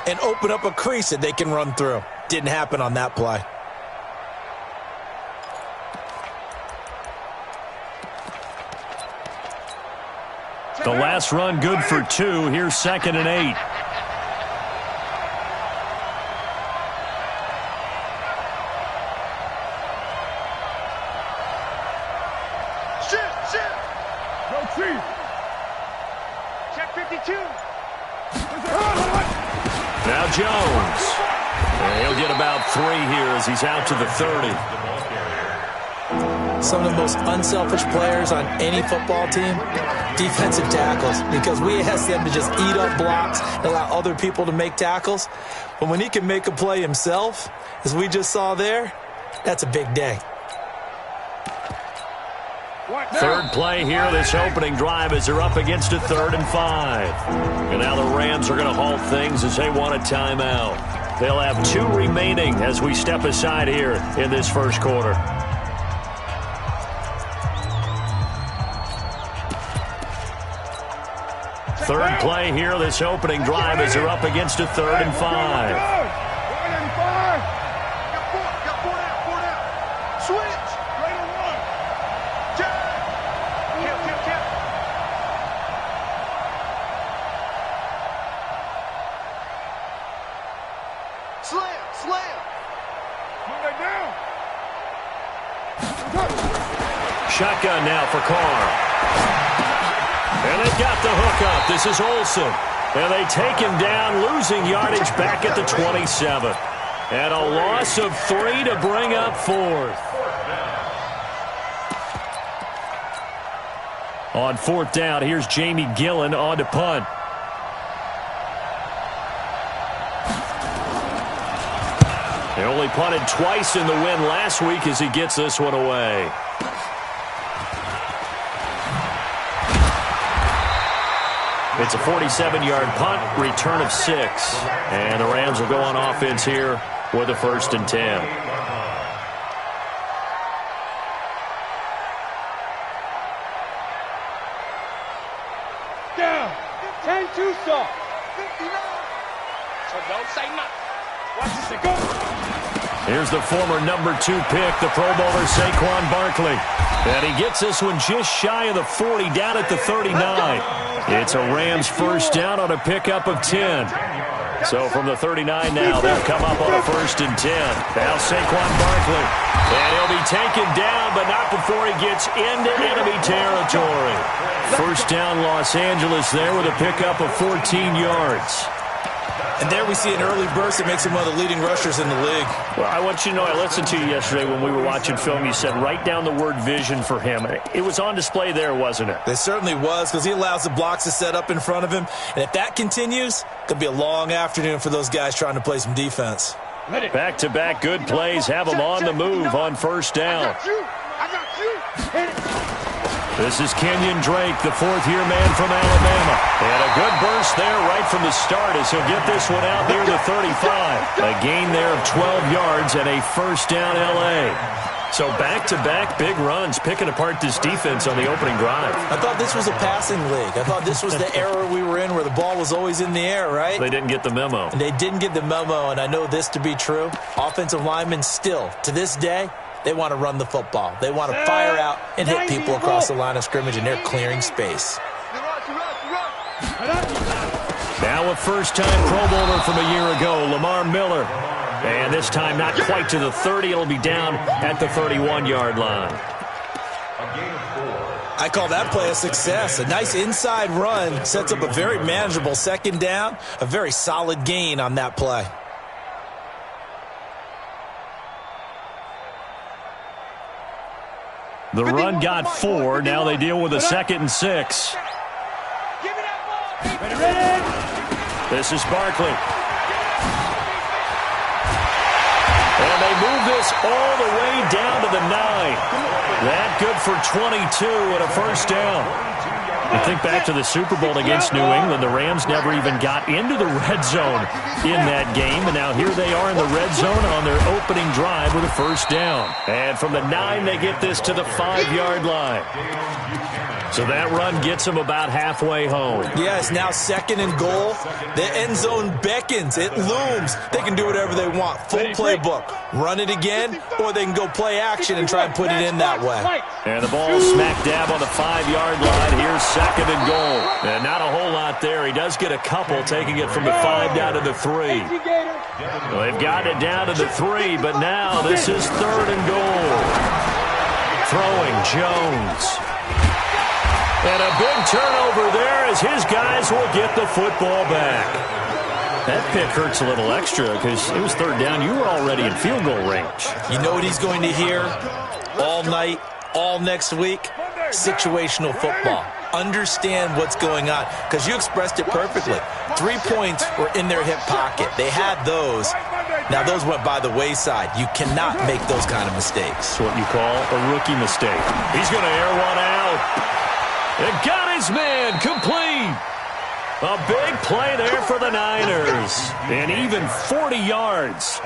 and open up a crease that they can run through. Didn't happen on that play. The last run good for 2. Here's 2nd and 8. Check 52. Now Jones. And he'll get about 3 here as he's out to the 30. Some of the most unselfish players on any football team, defensive tackles, because we ask them to just eat up blocks and allow other people to make tackles. But when he can make a play himself, as we just saw there, that's a big day. Third play here, this opening drive, as they're up against a 3rd and 5. And now the Rams are going to halt things as they want a timeout. They'll have 2 remaining as we step aside here in this first quarter. Third play here, this opening drive, as they're up against a 3rd and 5. Shotgun now for Carr. And they got the hook up. This is Olsen. And they take him down, losing yardage back at the 27. And a loss of 3 to bring up 4th. On 4th down, here's Jamie Gillen on to punt. He only punted twice in the win last week as he gets this one away. It's a 47-yard punt, return of 6. And the Rams will go on offense here with a 1st and 10. Down. 10-2 stop. 59. So don't say nothing. Watch this go. Here's the former number 2 pick, the Pro Bowler Saquon Barkley. And he gets this one just shy of the 40, down at the 39. It's a Rams first down on a pickup of 10. So from the 39 now, they'll come up on a 1st and 10. Now Saquon Barkley. And he'll be taken down, but not before he gets into enemy territory. First down Los Angeles there with a pickup of 14 yards. And there we see an early burst that makes him one of the leading rushers in the league. Well, I want you to know, I listened to you yesterday when we were watching film. You said write down the word vision for him. It was on display there, wasn't it? It certainly was, because he allows the blocks to set up in front of him. And if that continues, it could be a long afternoon for those guys trying to play some defense. Back-to-back good plays have them on the move on first down. I got you. This is Kenyon Drake, the 4th-year man from Alabama. And a good burst there right from the start as he'll get this one out near the 35. A gain there of 12 yards and a first down L.A. So back-to-back big runs, picking apart this defense on the opening drive. I thought this was a passing league. I thought this was the era we were in where the ball was always in the air, right? They didn't get the memo. And they didn't get the memo, and I know this to be true. Offensive linemen still, to this day, they want to run the football. They want to fire out and hit people across the line of scrimmage, and they're clearing space. Now a first-time Pro Bowler from a year ago, Lamar Miller. And this time not quite to the 30. It'll be down at the 31-yard line. I call that play a success. A nice inside run sets up a very manageable 2nd down. A very solid gain on that play. The run got 4. Now they deal with a 2nd and 6. This is Barkley. And they move this all the way down to the 9. That good for 22 and a first down. You think back to the Super Bowl against New England, the Rams never even got into the red zone in that game, and now here they are in the red zone on their opening drive with a first down. And from the 9, they get this to the 5-yard line. So that run gets them about halfway home. Yes, now 2nd and goal. The end zone beckons. It looms. They can do whatever they want. Full playbook. Run it again, or they can go play action and try and put it in that way. And the ball smack dab on the 5-yard line. Here's 2nd and goal. And not a whole lot there. He does get a couple, taking it from the 5 down to the 3. Well, they've got it down to the 3, but now this is 3rd and goal. Throwing Jones. And a big turnover there as his guys will get the football back. That pick hurts a little extra because it was 3rd down. You were already in field goal range. You know what he's going to hear all night, all next week? Situational football. Understand what's going on, because you expressed it perfectly. 3 points were in their hip pocket. They had those. Now, those went by the wayside. You cannot make those kind of mistakes. That's what you call a rookie mistake. He's going to air one out. It got his man complete. A big play there for the Niners. And even 40 yards.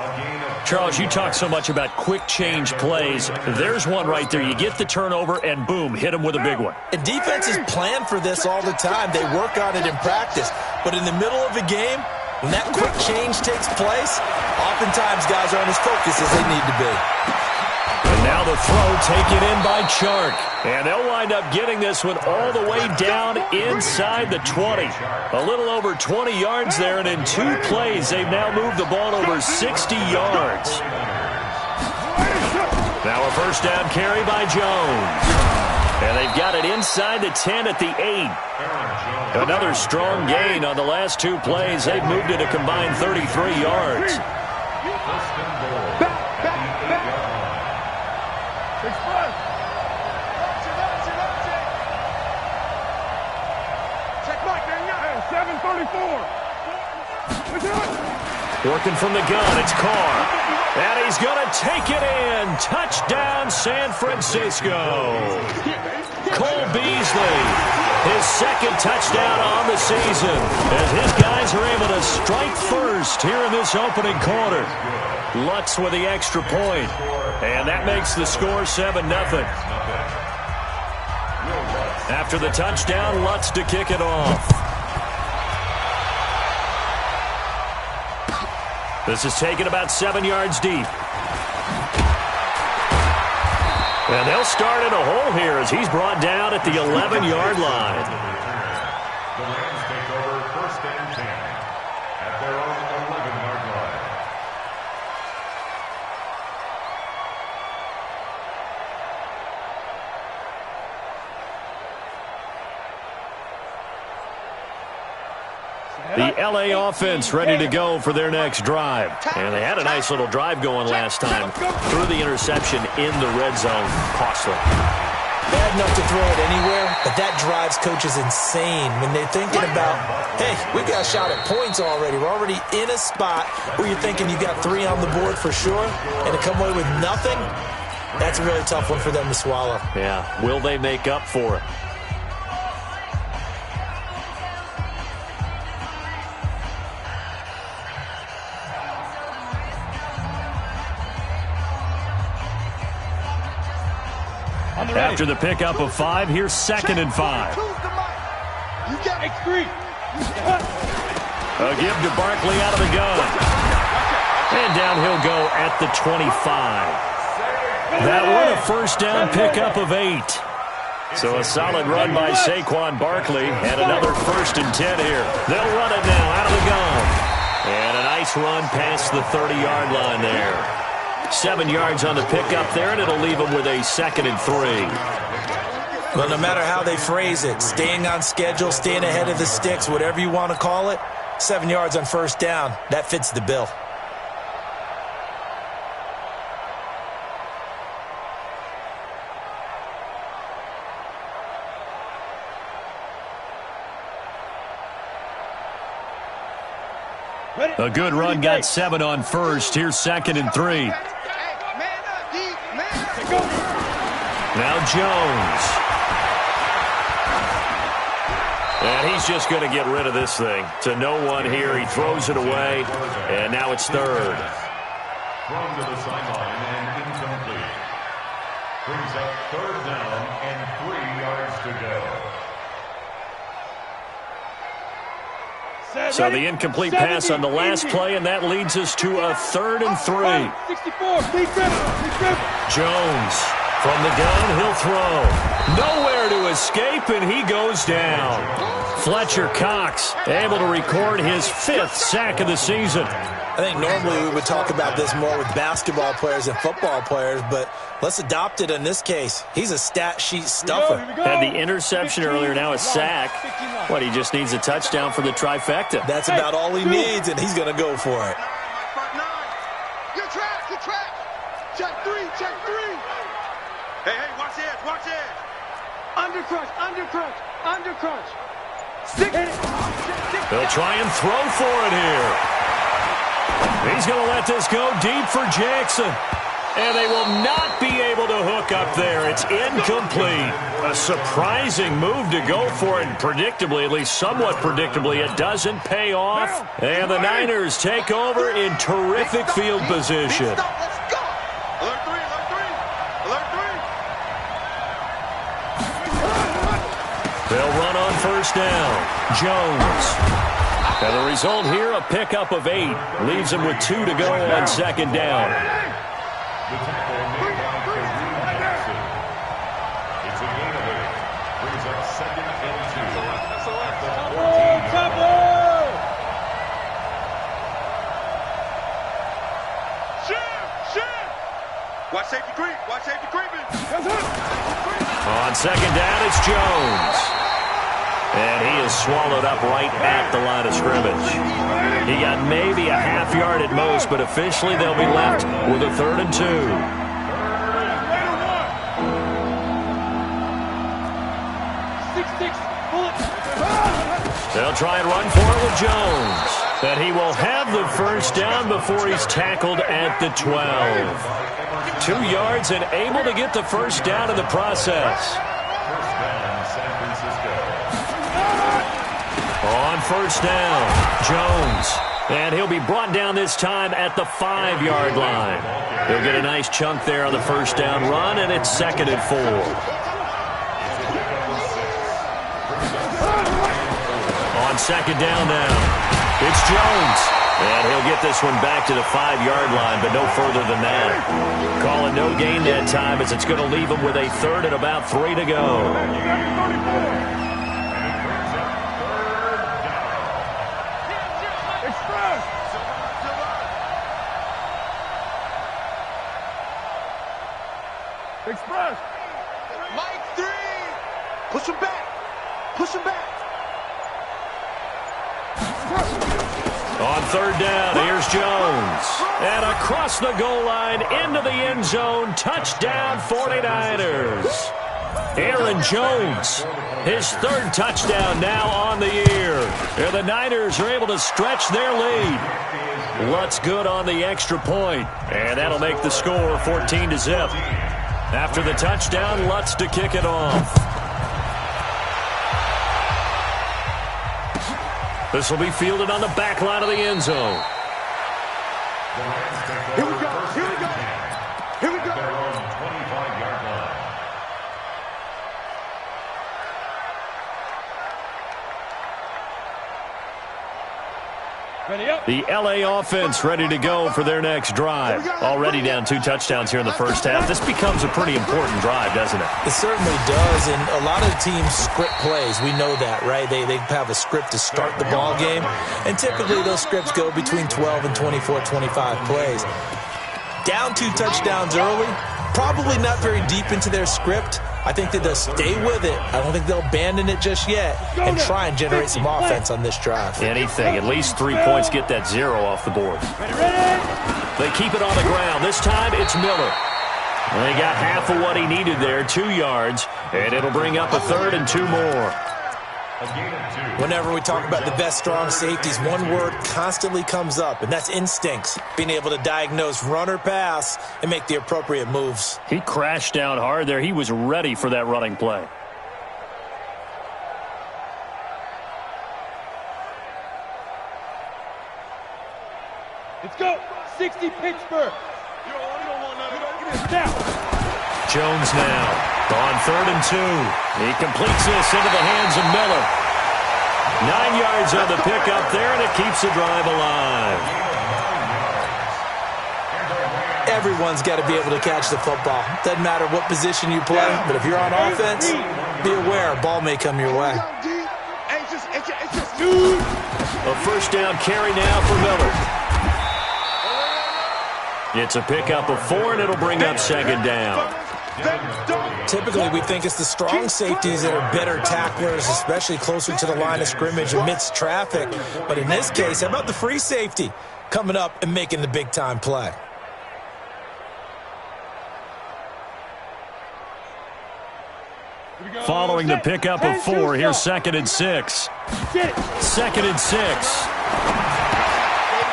Charles, you talk so much about quick change plays. There's one right there. You get the turnover and boom, hit him with a big one. And defenses plan for this all the time. They work on it in practice. But in the middle of a game, when that quick change takes place, oftentimes guys aren't as focused as they need to be. And now the throw taken in by Chark. And they'll wind up getting this one all the way down inside the 20. A little over 20 yards there, and in 2 plays, they've now moved the ball over 60 yards. Now a first down carry by Jones. And they've got it inside the 10 at the 8. Another strong gain on the last 2 plays. They've moved it a combined 33 yards. Working from the gun, it's Carr. And he's going to take it in. Touchdown, San Francisco. Cole Beasley, his 2nd touchdown on the season, as his guys are able to strike first here in this opening quarter. Lutz with the extra point, and that makes the score 7-0. After the touchdown, Lutz to kick it off. This is taken about 7 yards deep. And they'll start in a hole here as he's brought down at the 11-yard line. The Rams take over 1st and 10 at their own 11-yard line. The L.A. offense ready to go for their next drive. And they had a nice little drive going last time. Threw the interception in the red zone. Costly. Bad enough to throw it anywhere, but that drives coaches insane when they're thinking about, hey, we got a shot at points already. We're already in a spot where you're thinking you got 3 on the board for sure, and to come away with nothing, that's a really tough one for them to swallow. Yeah, will they make up for it? After the pickup of 5, here's 2nd and 5. A give to Barkley out of the gun. And down he'll go at the 25. That one a first down pickup of 8. So a solid run by Saquon Barkley, and another 1st and 10 here. They'll run it now out of the gun. And a nice run past the 30-yard line there. 7 yards on the pickup there, and it'll leave them with a 2nd and 3. Well, no matter how they phrase it, staying on schedule, staying ahead of the sticks, whatever you want to call it, 7 yards on first down, that fits the bill. A good run got 7 on first. Here's 2nd and 3. Now Jones. And he's just going to get rid of this thing. To no one here. He throws it away, and now it's third. Thrown to the sideline and incomplete. Brings up third down and 3 yards to go. So the incomplete pass on the last play, and that leads us to a 3rd and 3. 64. Jones from the gun, he'll throw. Nowhere to escape, and he goes down. Fletcher Cox able to record his 5th sack of the season. I think normally we would talk about this more with basketball players and football players, but let's adopt it in this case. He's a stat sheet stuffer. Had the interception earlier, now a sack. What, he just needs a touchdown for the trifecta. That's about all he needs, and he's going to go for it. Good track. Check 3. Hey, watch it. Undercrunch. Stick it. They'll try and throw for it here. He's going to let this go deep for Jackson. And they will not be able to hook up there. It's incomplete. A surprising move to go for it. And predictably, at least somewhat predictably, it doesn't pay off. And the Niners take over in terrific field position. Let's go. Alert 3. They'll run on first down. Jones. And the result here, a pickup of 8. Leaves him with 2 to go on second down. The tackle made by Kareem Jackson. It's a gain of 8. Brings up 2nd and 2. At the 14. Watch safety creeping. On second down, it's Jones. And he is swallowed up right at the line of scrimmage. He got maybe a half yard at most, but officially they'll be left with a 3rd and 2. They'll try and run for it with Jones. And he will have the first down before he's tackled at the 12. 2 yards and able to get the first down in the process. First down, San Francisco. On first down, Jones. And he'll be brought down this time at the 5-yard line. He'll get a nice chunk there on the first down run, and it's 2nd and 4. On second down now, it's Jones. And he'll get this one back to the 5-yard line, but no further than that. Calling no gain that time as it's going to leave him with a 3rd and about 3 to go. Express. Mike 3. Push him back. On third down, here's Jones. And across the goal line, into the end zone, touchdown 49ers. Aaron Jones, his 3rd touchdown now on the year. And the Niners are able to stretch their lead. Lutz good on the extra point, and that'll make the score 14-0. After the touchdown, Lutz to kick it off. This will be fielded on the back line of the end zone. Here we go. Their own 25-yard line. The L.A. offense ready to go for their next drive. Already down 2 touchdowns here in the first half. This becomes a pretty important drive, doesn't it? It certainly does, and a lot of teams script plays. We know that, right? They have a script to start the ball game, and typically those scripts go between 12 and 24, 25 plays. Down 2 touchdowns early, probably not very deep into their script. I think that they'll stay with it. I don't think they'll abandon it just yet and try and generate some offense on this drive. Anything. At least 3 points, get that 0 off the board. They keep it on the ground. This time it's Miller. They got half of what he needed there, 2 yards, and it'll bring up a 3rd and 2 more. Whenever we talk about the best strong safeties, one word constantly comes up, and that's instincts. Being able to diagnose run or pass and make the appropriate moves. He crashed down hard there. He was ready for that running play. Let's go. 60 Pittsburgh. You don't want none of that. Now. Jones now on 3rd and 2. He completes this into the hands of Miller. 9 yards on the pickup there, and it keeps the drive alive. Everyone's got to be able to catch the football. Doesn't matter what position you play, but if you're on offense, be aware a ball may come your way. A first down carry now for Miller. It's a pickup of 4, and it'll bring up 2nd down. Typically, we think it's the strong safeties that are better tacklers, especially closer to the line of scrimmage amidst traffic. But in this case, how about the free safety coming up and making the big-time play? Following the pickup of 4, here's 2nd and 6. 2nd and 6.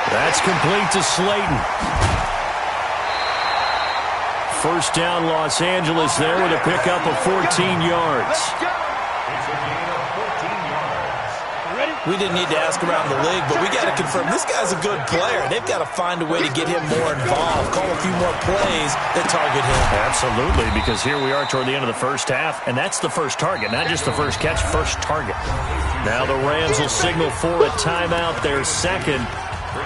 That's complete to Slayton. First down, Los Angeles there with a pickup of 14 yards. We didn't need to ask around the league, but we got to confirm this guy's a good player. They've got to find a way to get him more involved, call a few more plays that target him. Absolutely, because here we are toward the end of the first half, and that's the first target, not just the first catch, first target. Now the Rams will signal for a timeout, their second,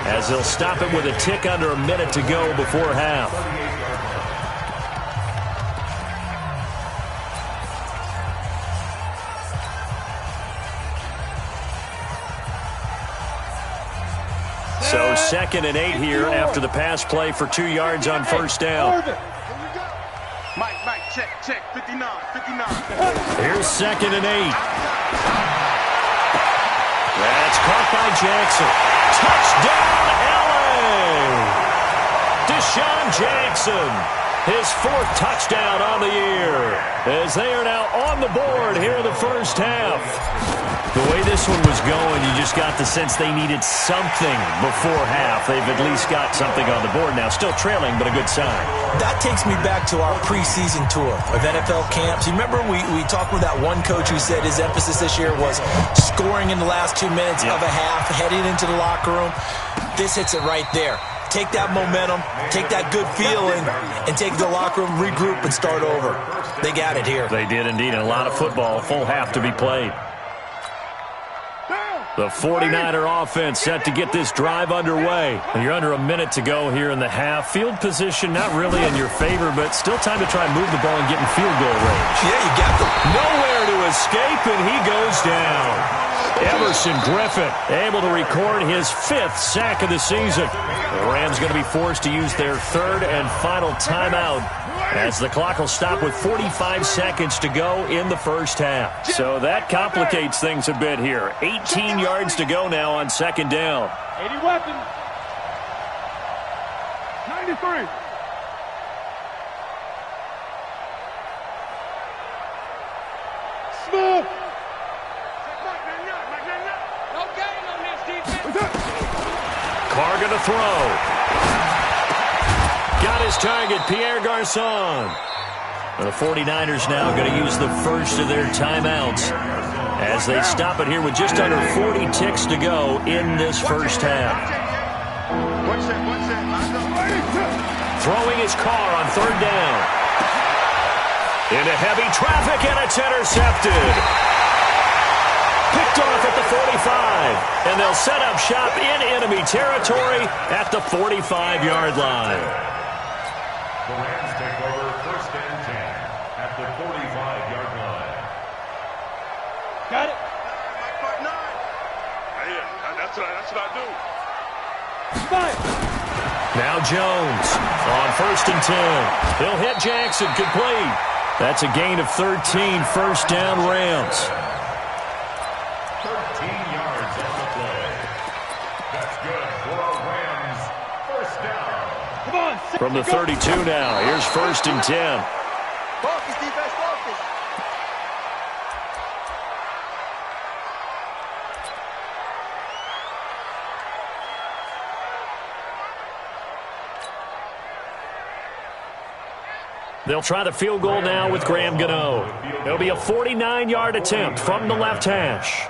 as they'll stop it with a tick under a minute to go before half. So 2nd and 8 here after the pass play for 2 yards on first down. Mike, check, 59. Here's 2nd and 8. That's caught by Jackson. Touchdown, LA! Deshaun Jackson, his 4th touchdown on the year, as they are now on the board here in the first half. The way this one was going, you just got the sense they needed something before half. They've at least got something on the board now. Still trailing, but a good sign. That takes me back to our preseason tour of NFL camps. You remember we talked with that one coach who said his emphasis this year was scoring in the last 2 minutes of a half, heading into the locker room. This hits it right there. Take that momentum, take that good feeling, and take the locker room, regroup, and start over. They got it here. They did indeed, and a lot of football, full half to be played. The 49er offense set to get this drive underway. You're under a minute to go here in the half. Field position not really in your favor, but still time to try and move the ball and get in field goal range. Yeah, you got them. Nowhere to escape, and he goes down. Emerson Griffin able to record his 5th sack of the season. The Rams going to be forced to use their 3rd and final timeout, as the clock will stop with 45 seconds to go in the first half. So that complicates things a bit here. 18 yards to go now on 2nd down. 80 weapons. 93. Smooth. No game on this defense. Carr going to throw. Got his target, Pierre Garçon. The 49ers now going to use the first of their timeouts as they stop it here with just under 40 ticks to go in this first half. Throwing his Carr on 3rd down. Into heavy traffic, and it's intercepted. Picked off at the 45, and they'll set up shop in enemy territory at the 45-yard line. The Rams take over 1st and 10 at the 45-yard line. Got it. Yeah, that's what I do. Fine. Now Jones on 1st and 10. He'll hit Jackson, complete. That's a gain of 13, first down Rams. 13 yards on the play. That's good for a Rams first down. Come on. From the 32 now, here's 1st and 10. Focus, defense, focus. They'll try the field goal now with Graham Gano. It'll be a 49-yard attempt from the left hash.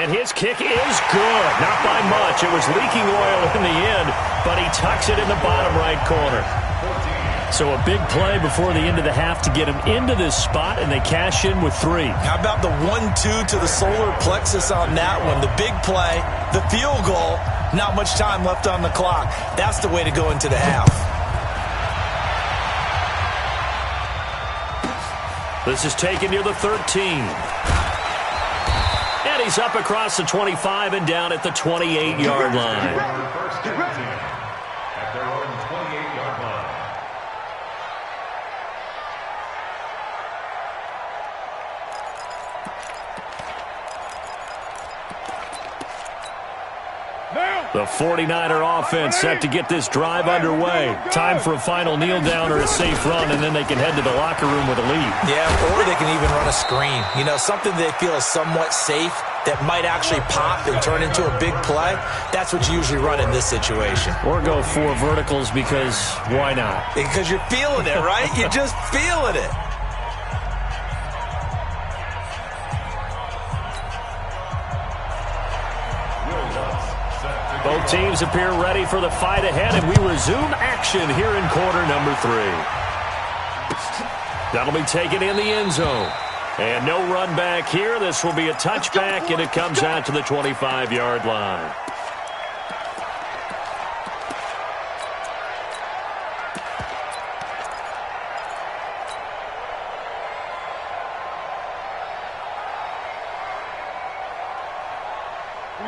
And his kick is good. Not by much. It was leaking oil in the end, but he tucks it in the bottom right corner. So a big play before the end of the half to get him into this spot, and they cash in with 3. How about the 1-2 to the solar plexus on that one? The big play, the field goal, not much time left on the clock. That's the way to go into the half. This is taken near the 13. And he's up across the 25 and down at the 28-yard line. First and 10 at their own 28-yard line. The 49er offense set to get this drive underway. Time for a final kneel down or a safe run, and then they can head to the locker room with a lead. Yeah, or they can even run a screen. You know, something they feel is somewhat safe that might actually pop and turn into a big play. That's what you usually run in this situation. Or go 4 verticals because why not? Because you're feeling it, right? You're just feeling it. Both teams appear ready for the fight ahead, and we resume action here in quarter number 3. That'll be taken in the end zone. And no run back here. This will be a touchback, and it comes out to the 25-yard line.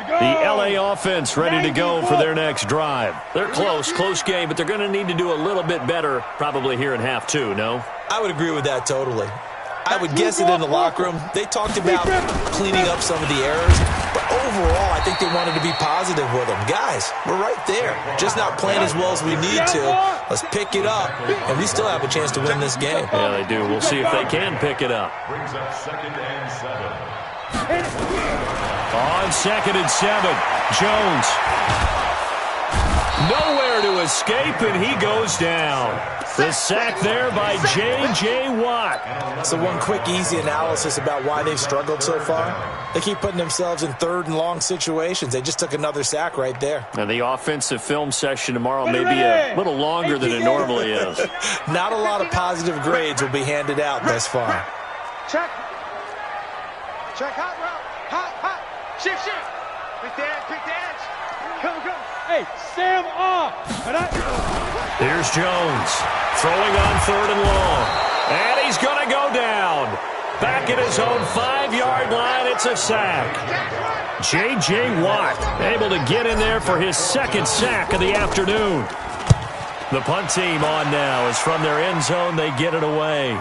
The LA offense ready to go for their next drive. They're close game, but they're going to need to do a little bit better probably here in half 2, no? I would agree with that totally. I would guess it in the locker room. They talked about cleaning up some of the errors, but overall, I think they wanted to be positive with them. Guys, we're right there. Just not playing as well as we need to. Let's pick it up, and we still have a chance to win this game. Yeah, they do. We'll see if they can pick it up. Brings up 2nd and 7. On 2nd and 7, Jones. Nowhere to escape, and he goes down. The sack there by J.J. Watt. So one quick, easy analysis about why they've struggled so far. They keep putting themselves in 3rd and long situations. They just took another sack right there. And the offensive film session tomorrow may be a little longer than it normally is. Not a lot of positive grades will be handed out thus far. Check. Check, hot route. Hot. Shift. Pick the edge. Go. Hey, Sam off. Here's Jones throwing on 3rd and long. And he's going to go down. Back at his own 5-yard line, it's a sack. J.J. Watt able to get in there for his 2nd sack of the afternoon. The punt team on now as from their end zone they get it away.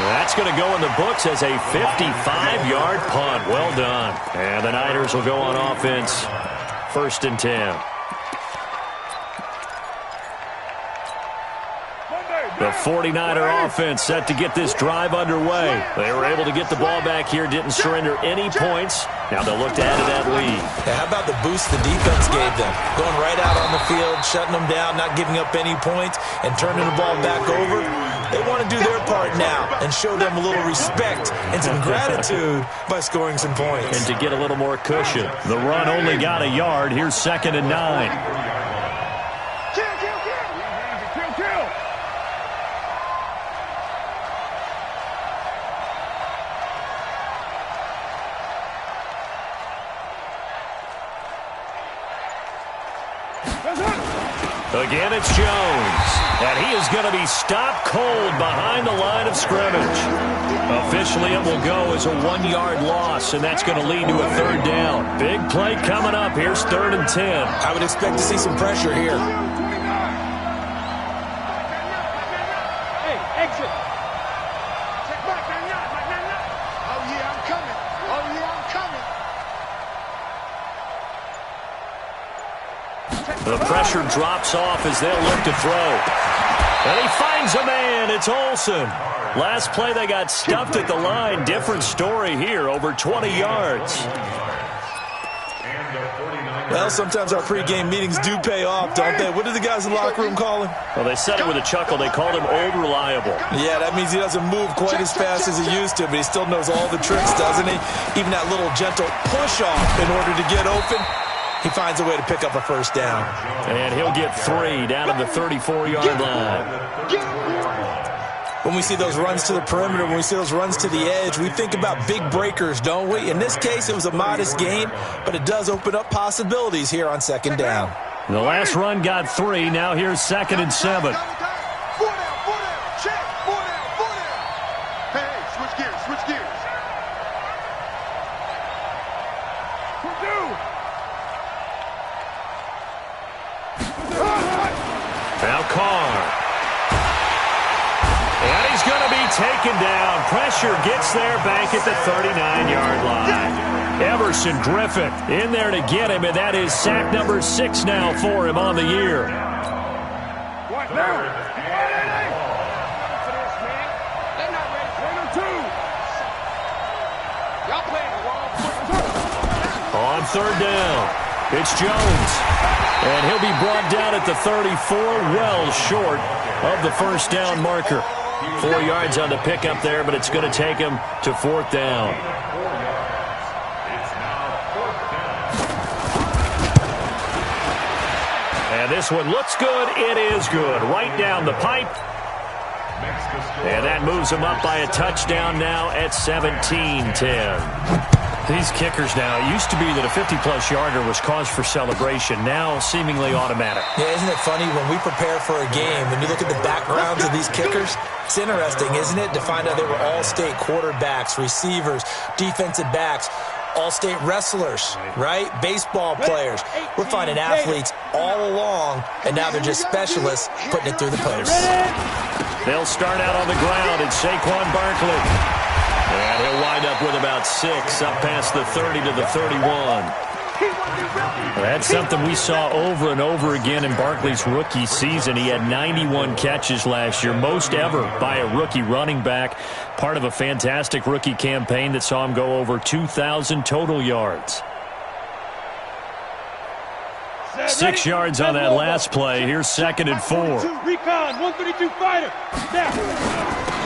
That's going to go in the books as a 55-yard punt. Well done. And the Niners will go on offense. 1st and 10. The 49er offense set to get this drive underway. They were able to get the ball back here, didn't surrender any points. Now they'll look to add to that lead. Yeah, how about the boost the defense gave them? Going right out on the field, shutting them down, not giving up any points, and turning the ball back over. They want to do their part now and show them a little respect and some gratitude by scoring some points. And to get a little more cushion. The run only got a yard. Here's 2nd and 9. Again, it's Jones. And he is going to be stopped cold behind the line of scrimmage. Officially, it will go as a 1-yard loss, and that's going to lead to a 3rd down. Big play coming up. Here's 3rd and 10. I would expect to see some pressure here. Hey, exit. Check back, Oh, yeah, I'm coming. The pressure drops off as they'll look to throw. And he finds a man. It's Olsen. Last play they got stuffed at the line. Different story here. Over 20 yards. And the 49 Well, sometimes our pregame meetings do pay off, don't they? What did the guys in the locker room call him? Well, they said it with a chuckle. They called him Old Reliable. Yeah, that means he doesn't move quite as fast as he used to, but he still knows all the tricks, doesn't he? Even that little gentle push-off in order to get open, he finds a way to pick up a first down. And he'll get 3 down to the 34-yard line. When we see those runs to the perimeter, when we see those runs to the edge, we think about big breakers, don't we? In this case, it was a modest gain, but it does open up possibilities here on second down. The last run got 3. Now here's 2nd and 7. Now Carr. And he's going to be taken down. Pressure gets there back at the 39-yard line. Everson Griffith in there to get him, and that is sack number 6 now for him on the year. What now? On 3rd down, it's Jones. And he'll be brought down at the 34, well short of the first down marker. 4 yards on the pickup there, but it's going to take him to 4th down. And this one looks good. It is good. Right down the pipe. And that moves him up by a touchdown now at 17-10. These kickers now, it used to be that a 50-plus yarder was cause for celebration. Now seemingly automatic. Yeah, isn't it funny when we prepare for a game, when you look at the backgrounds of these kickers, it's interesting, isn't it, to find out they were all-state quarterbacks, receivers, defensive backs, all-state wrestlers, right? Baseball players. We're finding athletes all along, and now they're just specialists putting it through the post. They'll start out on the ground, and Saquon Barkley. And he'll wind up with about 6 up past the 30 to the 31. That's something we saw over and over again in Barkley's rookie season. He had 91 catches last year, most ever by a rookie running back, part of a fantastic rookie campaign that saw him go over 2,000 total yards. 6 yards on that last play. Here's 2nd and 4. Recon, 132 fighter.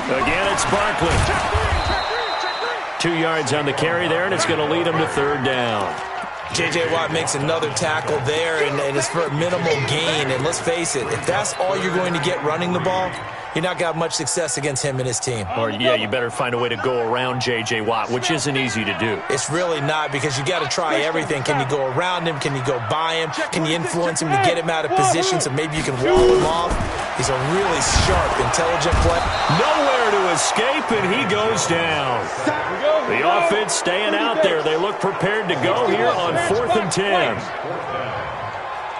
Again, it's Barkley. 2 yards on the carry there, and it's going to lead him to 3rd down. J.J. Watt makes another tackle there, and it's for a minimal gain. And let's face it, if that's all you're going to get running the ball, you're not got much success against him and his team. Or, yeah, you better find a way to go around J.J. Watt, which isn't easy to do. It's really not, because you got to try everything. Can you go around him? Can you go by him? Can you influence him to get him out of position so maybe you can wall him off? He's a really sharp, intelligent player. Nowhere to escape, and he goes down. The offense staying out there. They look prepared to go here on 4th and 10.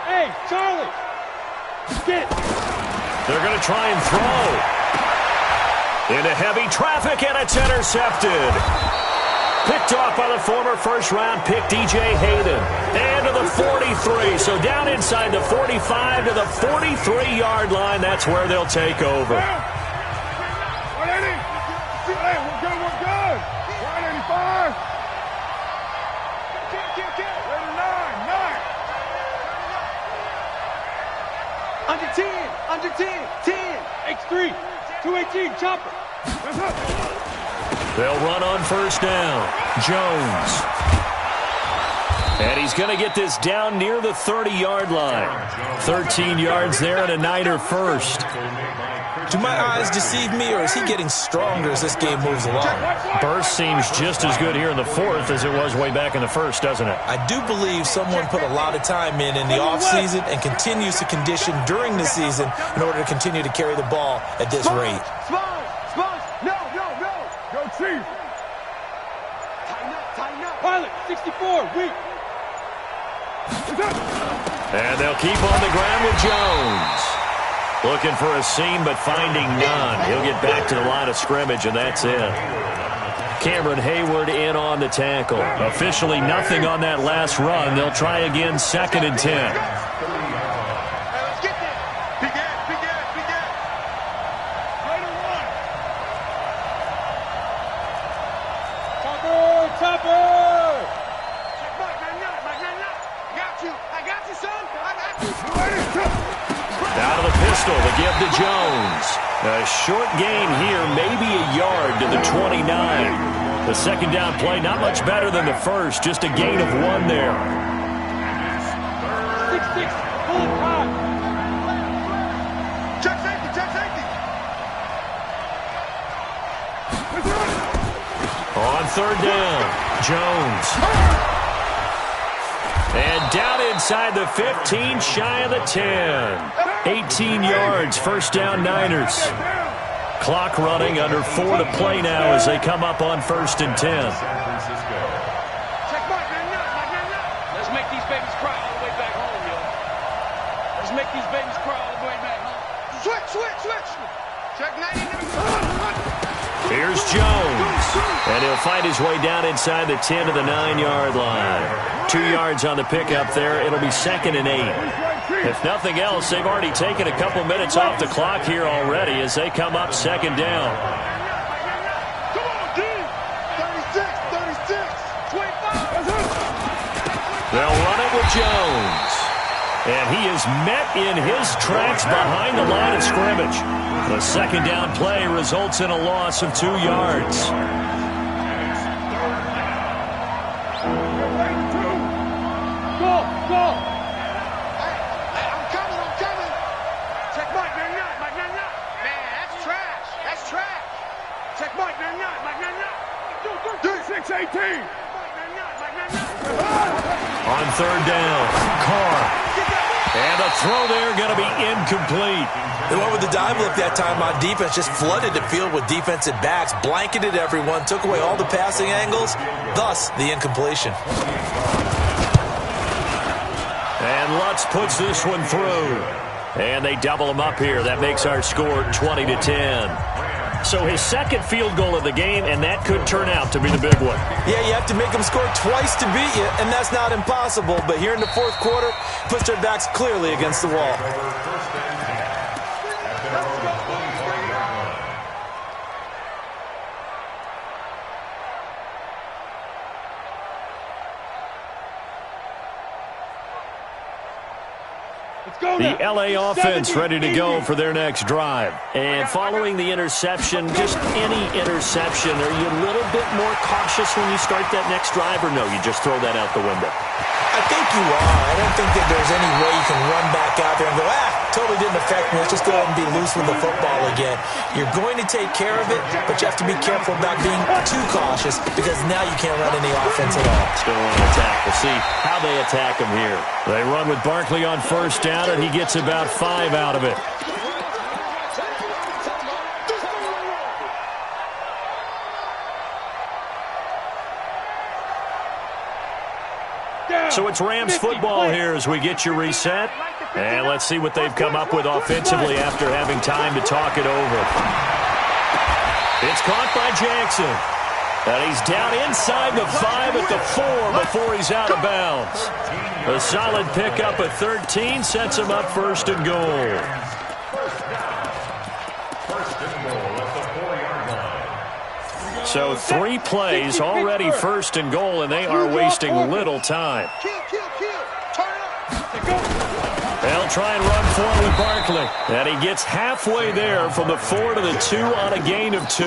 Hey, Charlie. Get. They're going to try and throw. Into heavy traffic, and it's intercepted. Picked off by the former first-round pick, DJ Hayden. And to the 43. So down inside the 45 to the 43-yard line. That's where they'll take over. 180. Hey, we're good, we're good. 185. Under 10, under 10, 10. X3, 218, chopper. They'll run on 1st down. Jones. And he's going to get this down near the 30-yard line. 13 yards there and a Niner first. Do my eyes deceive me, or is he getting stronger as this game moves along? Burst seems just as good here in the 4th as it was way back in the 1st, doesn't it? I do believe someone put a lot of time in the offseason and continues to condition during the season in order to continue to carry the ball at this rate. No. Go Chief. Tighten up. Pilot, 64, weak. And they'll keep on the ground with Jones. Looking for a seam, but finding none. He'll get back to the line of scrimmage, and that's it. Cameron Hayward in on the tackle. Officially nothing on that last run. They'll try again, 2nd and 10. you. I got you, son. I got you. Out of the pistol to give to Jones. A short gain here, maybe a yard to the 29. The second down play, not much better than the first, just a gain of 1 there. 6-6, full time. Check safety, check safety. On third down, Jones. And down inside the 15, shy of the 10. 18 yards, first down Niners. Clock running, under 4 to play now as they come up on 1st and 10. Let's make these babies cry all the way back home, yo. Let's make these babies cry all the way back home. Switch. Check 90. Here's Jones. And he'll find his way down inside the 10 to the 9-yard line. 2 yards on the pickup there. It'll be 2nd and 8. If nothing else, they've already taken a couple minutes off the clock here already as they come up 2nd down. Come on, D. 36, 25. They'll run it with Jones. And he is met in his tracks behind the line of scrimmage. The second down play results in a loss of 2 yards. Go. Hey, I'm coming. Check Mike, man. Man, that's trash. Check Mike, man. D6-18. On third down, Carr. And the throw there going to be incomplete. They went with the dive look that time on defense, just flooded the field with defensive backs, blanketed everyone, took away all the passing angles, thus the incompletion. And Lutz puts this one through. And they double him up here. That makes our score 20-10. So his second field goal of the game, and that could turn out to be the big one. Yeah, you have to make them score twice to beat you, and that's not impossible. But here in the fourth quarter, puts their backs clearly against the wall. The LA offense ready to go for their next drive. And following the interception, just any interception, are you a little bit more cautious when you start that next drive, or no, you just throw that out the window? I think you are. I don't think that there's any way you can run back out there and go, totally didn't affect me. Let's just go ahead and be loose with the football again. You're going to take care of it, but you have to be careful about being too cautious because now you can't run any offense at all. Still on attack. We'll see how they attack him here. They run with Barkley on first down, and he gets about 5 out of it. So it's Rams football here as we get you reset. And let's see what they've come up with offensively after having time to talk it over. It's caught by Jackson. And he's down inside the 5 at the 4 before he's out of bounds. A solid pickup at 13 sets him up 1st and goal. So 3 plays already 1st and goal, and they are wasting little time. They'll try and run forward with Barkley. And he gets halfway there from the 4 to the 2 on a gain of 2.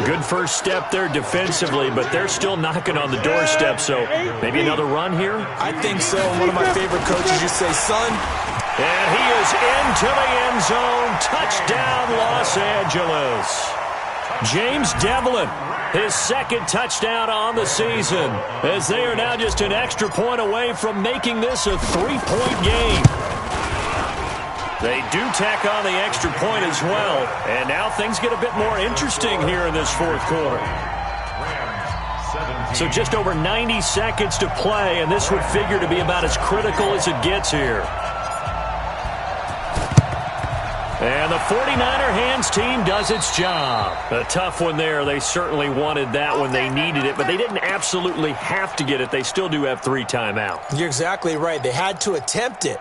Good first step there defensively, but they're still knocking on the doorstep, so maybe another run here? I think so. One of my favorite coaches, you say, son. And he is into the end zone. Touchdown, Los Angeles. James Devlin, his second touchdown on the season, as they are now just an extra point away from making this a 3-point game. They do tack on the extra point as well, and now things get a bit more interesting here in this fourth quarter. So just over 90 seconds to play, and this would figure to be about as critical as it gets here. And the 49er hands team does its job. A tough one there. They certainly wanted that when they needed it, but they didn't absolutely have to get it. They still do have 3 timeouts. You're exactly right. They had to attempt it.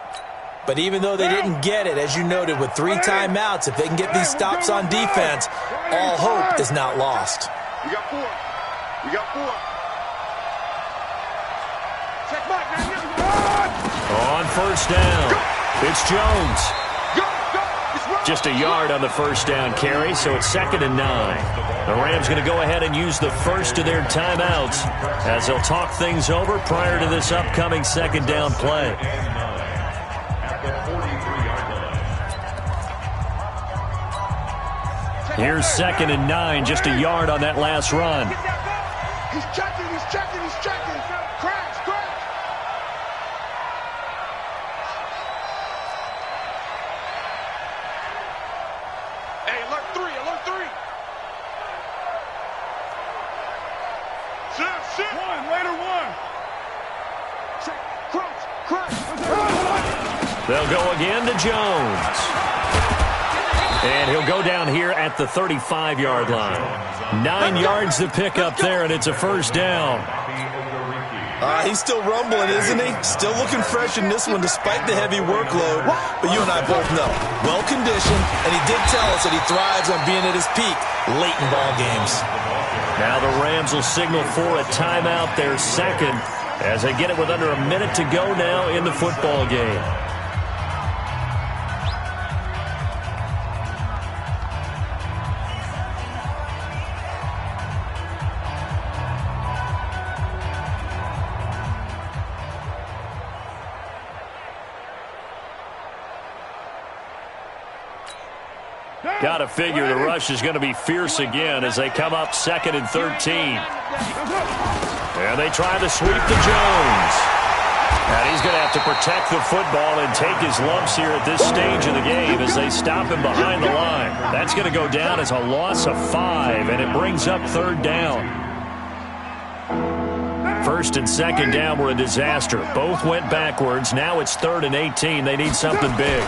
But even though they didn't get it, as you noted, with 3 timeouts, if they can get these stops on defense, all hope is not lost. We got 4. Check Mike, man. first down. It's Jones. Just a yard on the first down carry, so it's 2nd and 9. The Rams going to go ahead and use the first of their timeouts as they'll talk things over prior to this upcoming 2nd down play. Here's 2nd and 9, just a yard on that last run. He's checking. Crash. Hey, alert 3. Sit. Later one. Crash. They'll go again to Jones. And he'll go down here at the 35-yard line. 9 yards to pick up there, and it's a first down. He's still rumbling, isn't he? Still looking fresh in this one despite the heavy workload. But you and I both know, well-conditioned, and he did tell us that he thrives on being at his peak late in ball games. Now the Rams will signal for a timeout, their second, as they get it with under a minute to go now in the football game. Got to figure the rush is going to be fierce again as they come up 2nd and 13. And they try to sweep to Jones. And he's going to have to protect the football and take his lumps here at this stage of the game as they stop him behind the line. That's going to go down as a loss of 5, and it brings up 3rd down. 1st and 2nd down were a disaster. Both went backwards. Now it's 3rd and 18. They need something big.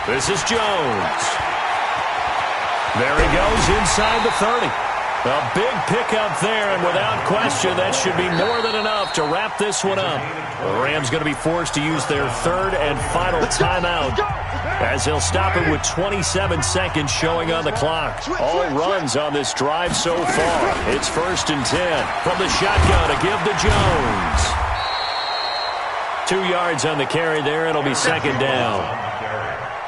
This is Jones. There he goes inside the 30. A big pickup there, and without question, that should be more than enough to wrap this one up. The Rams going to be forced to use their 3rd and final timeout as they'll stop it with 27 seconds showing on the clock. All runs on this drive so far. It's 1st and 10 from the shotgun to give to Jones. 2 yards on the carry there. It'll be 2nd down.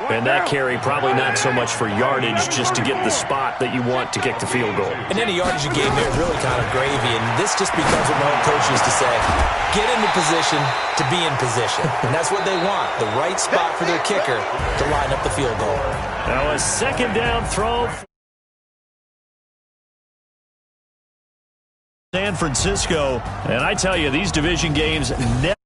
And that carry probably not so much for yardage, just to get the spot that you want to kick the field goal. And any yardage you gave there really kind of gravy, and this just becomes what my old coach used to say, get into position to be in position. And that's what they want, the right spot for their kicker to line up the field goal. Now a 2nd down throw. San Francisco, and I tell you, these division games never